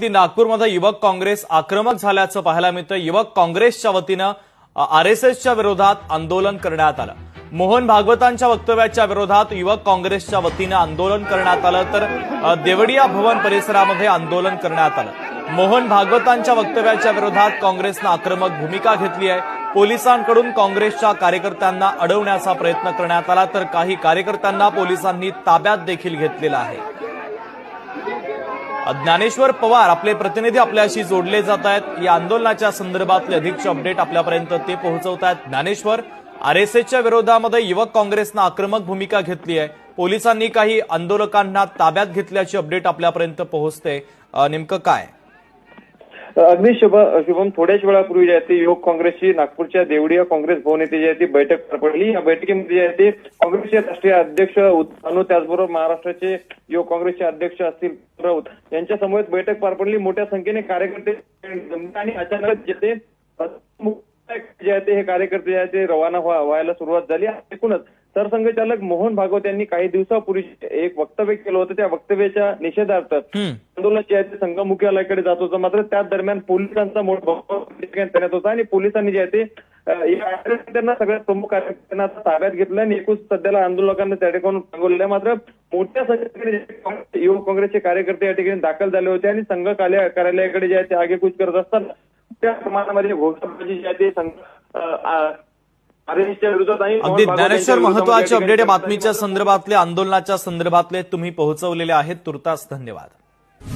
नागपूरमध्ये युवक काँग्रेस आक्रमक झाल्याचं पाहायला मिळतं। युवक काँग्रेसच्या वतीनं आरएसएसच्या विरोधात आंदोलन करण्यात आलं। मोहन भागवतांच्या वक्तव्याच्या विरोधात युवक काँग्रेसच्या वतीनं आंदोलन करण्यात आलं, तर देवडिया भवन परिसरामध्ये आंदोलन करण्यात आलं। मोहन भागवतांच्या वक्तव्याच्या विरोधात काँग्रेसनं आक्रमक भूमिका घेतली आहे। पोलिसांकडून काँग्रेसच्या कार्यकर्त्यांना अडवण्याचा प्रयत्न करण्यात आला, तर काही कार्यकर्त्यांना पोलिसांनी ताब्यात देखील घेतलेलं आहे। ज्ञानेश्वर पवार आपले प्रतिनिधी आपल्याशी जोडले जात आहेत। या आंदोलनाच्या संदर्भातले अधिकचे अपडेट आपल्यापर्यंत ते पोहोचवत आहेत। ज्ञानेश्वर, आरएसएसच्या विरोधामध्ये युवक काँग्रेसनं आक्रमक भूमिका घेतली आहे, पोलिसांनी काही आंदोलकांना ताब्यात घेतल्याची अपडेट आपल्यापर्यंत पोहोचते, नेमकं काय? अगदी शुभम, थोड्याच वेळापूर्वी जे आहे ते युवक काँग्रेसची नागपूरच्या देवडिया काँग्रेस भवन येथे जी आहे ती बैठक पार पडली। या बैठकीमध्ये जे आहे ते काँग्रेसचे राष्ट्रीय अध्यक्ष उत्तानो, त्याचबरोबर महाराष्ट्राचे युवक काँग्रेसचे अध्यक्ष असतील राऊत यांच्या समवेत बैठक पार पडली। मोठ्या संख्येने कार्यकर्ते आणि अचानक जे आहे ते हे कार्यकर्ते जे आहे ते रवाना व्हायला सुरुवात झाली। एकूणच सरसंघचालक मोहन भागवत यांनी काही दिवसापूर्वी एक वक्तव्य केलं होतं। त्या वक्तव्याच्या निषेधार्थ आंदोलन जे आहे ते संघ मुख्यालयाकडे जात होतं, मात्र त्याच दरम्यान पोलिसांचा मोठा करण्यात होता आणि पोलिसांनी जे आहे ते या कार्यकर्त्यांना, सगळ्यात प्रमुख कार्यकर्त्यांना ताब्यात घेतलं आणि एकूण सध्याला आंदोलकांना त्या ठिकाणी थांबवलेलं आहे। मात्र मोठ्या संख्येने युवक काँग्रेसचे कार्यकर्ते या ठिकाणी दाखल झाले होते आणि संघ कार्यालयाकडे जे आहे ते आगेकूच करत असताना त्या प्रमाणामध्ये घोषणाबाजी जी आहे ते संघ अगदी ज्ञानेश्वर, महत्वाचे अपडेट बातमीच्या संदर्भातले, आंदोलनाच्या संदर्भातले तुम्ही पोहोचवलेले आहेत। तुर्तास धन्यवाद।